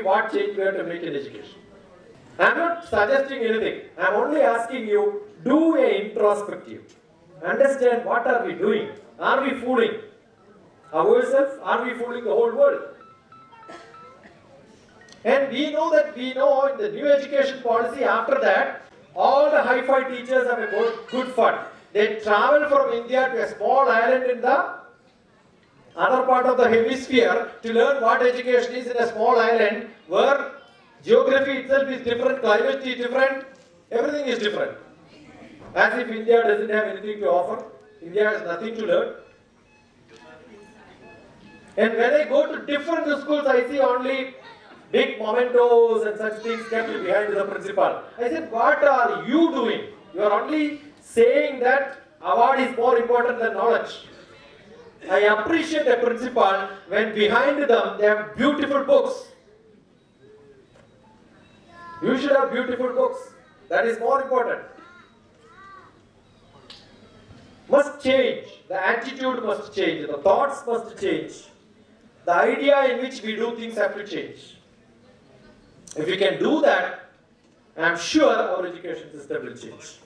what change we have to make in education. I am not suggesting anything. I am only asking you, do a introspective. Understand what are we doing? Are we fooling ourselves? Are we fooling the whole world? And we know in the new education policy, after that, all the hi-fi teachers have a good fund. They travel from India to a small island in the other part of the hemisphere to learn what education is in a small island where geography itself is different, climate is different, everything is different. As if India doesn't have anything to offer, India has nothing to learn. And when I go to different schools, I see only big mementos and such things kept behind the principal. I said, what are you doing? You are only saying that award is more important than knowledge. I appreciate a principal when behind them they have beautiful books. You should have beautiful books. That is more important. Must change. The attitude must change. The thoughts must change. The idea in which we do things have to change. If we can do that, I am sure our education system will change.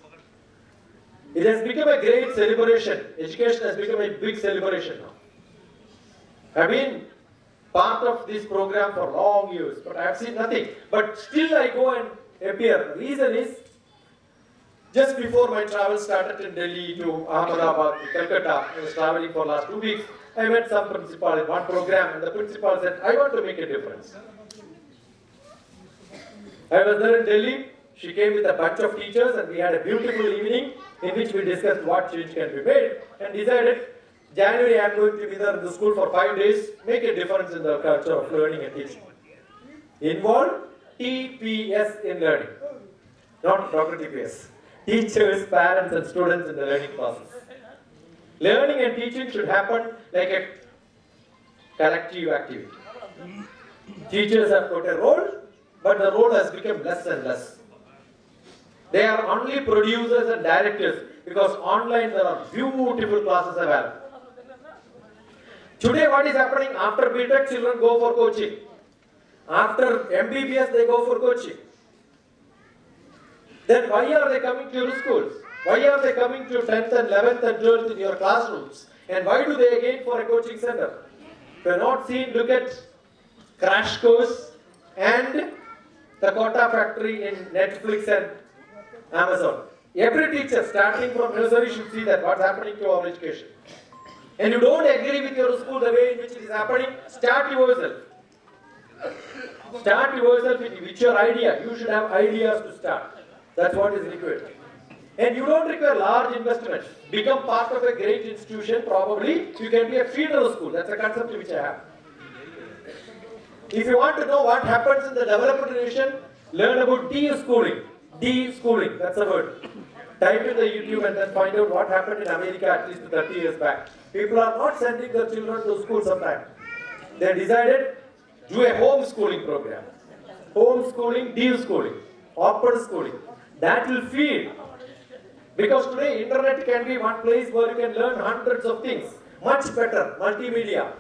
It has become a great celebration. Education has become a big celebration now. I've been part of this program for long years, but I have seen nothing. But still I go and appear. The reason is, just before my travel started in Delhi to Ahmedabad to Calcutta, I was traveling for the last 2 weeks, I met some principal in one program and the principal said, I want to make a difference. I was there in Delhi, she came with a bunch of teachers and we had a beautiful evening in which we discussed what change can be made and decided January I am going to be there in the school for 5 days, make a difference in the culture of learning and teaching. Involve TPS in learning, not Dr. TPS. Teachers, parents and students in the learning process. Learning and teaching should happen like a collective activity. Teachers have got a role, but the role has become less and less. They are only producers and directors because online there are beautiful classes available. Today what is happening? After BTech, children go for coaching. After MBBS, they go for coaching. Then why are they coming to your schools? Why are they coming to 10th and 11th and 12th in your classrooms? And why do they again for a coaching center? If you have not seen, look at Crash Course and the Quota Factory in Netflix and Amazon. Every teacher starting from nursery should see that what's happening to our education. And you don't agree with your school the way in which it is happening, start yourself. Start yourself with your idea. You should have ideas to start. That's what is required. And you don't require large investment. Become part of a great institution, probably you can be a feeder school. That's a concept which I have. If you want to know what happens in the developed nation, learn about de-schooling. De-schooling, that's a word. Type in the YouTube and then find out what happened in America at least 30 years back. People are not sending their children to school sometimes. They decided to do a homeschooling program. Homeschooling, de-schooling, open schooling. That will feed. Because today internet can be one place where you can learn hundreds of things. Much better, multimedia.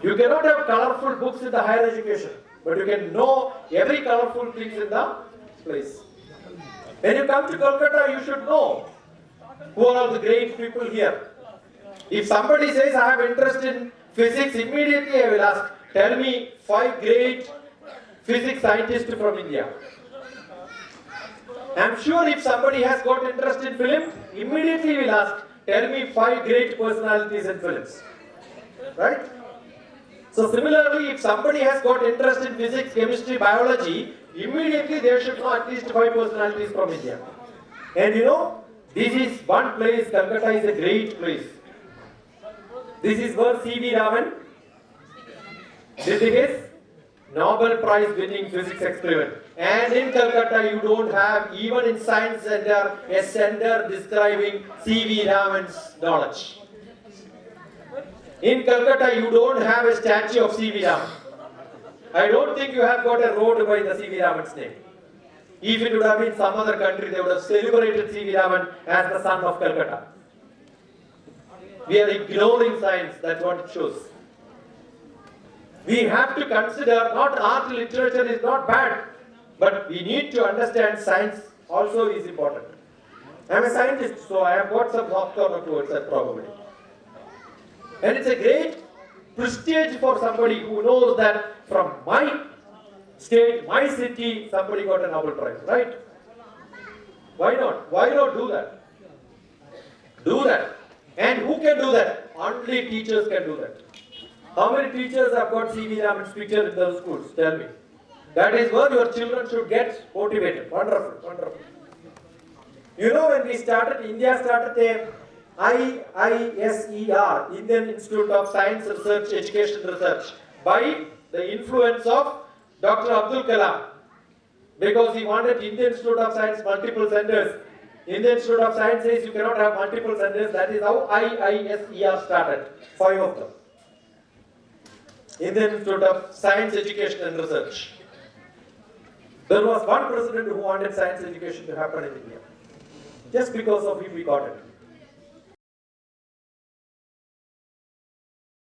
You cannot have colorful books in the higher education, but you can know every colorful things in the place. When you come to Kolkata, you should know who are all the great people here. If somebody says, I have interest in physics, immediately I will ask, tell me 5 great physics scientists from India. I am sure if somebody has got interest in film, immediately will ask, tell me 5 great personalities in films. Right? So similarly, if somebody has got interest in physics, chemistry, biology, immediately they should know at least 5 personalities from India. And you know, this is one place, Calcutta is a great place. This is where C.V. Raman did his Nobel Prize winning physics experiment. And in Calcutta, you don't have, even in Science Center, a center describing C.V. Raman's knowledge. In Calcutta, you don't have a statue of C.V. Raman. I don't think you have got a road by the C.V. Raman's name. If it would have been some other country, they would have celebrated C.V. Raman as the son of Calcutta. We are ignoring science, that's what it shows. We have to consider not art literature is not bad, but we need to understand science also is important. I'm a scientist, so I have got some soft corner towards that probably. And it's a great prestige for somebody who knows that from my state, my city, somebody got a Nobel Prize, right? Why not? Why not do that? Do that. And who can do that? Only teachers can do that. How many teachers have got C.V. Raman's picture in their schools? Tell me. That is where your children should get motivated. Wonderful, wonderful. You know, when we started, India started a IISER, Indian Institute of Science Research, Education Research, by the influence of Dr. Abdul Kalam. Because he wanted Indian Institute of Science multiple centers. Indian Institute of Science says you cannot have multiple centers. That is how IISER started. 5 of them. Indian Institute of Science Education and Research. There was one president who wanted science education to happen in India. Just because of him we got it.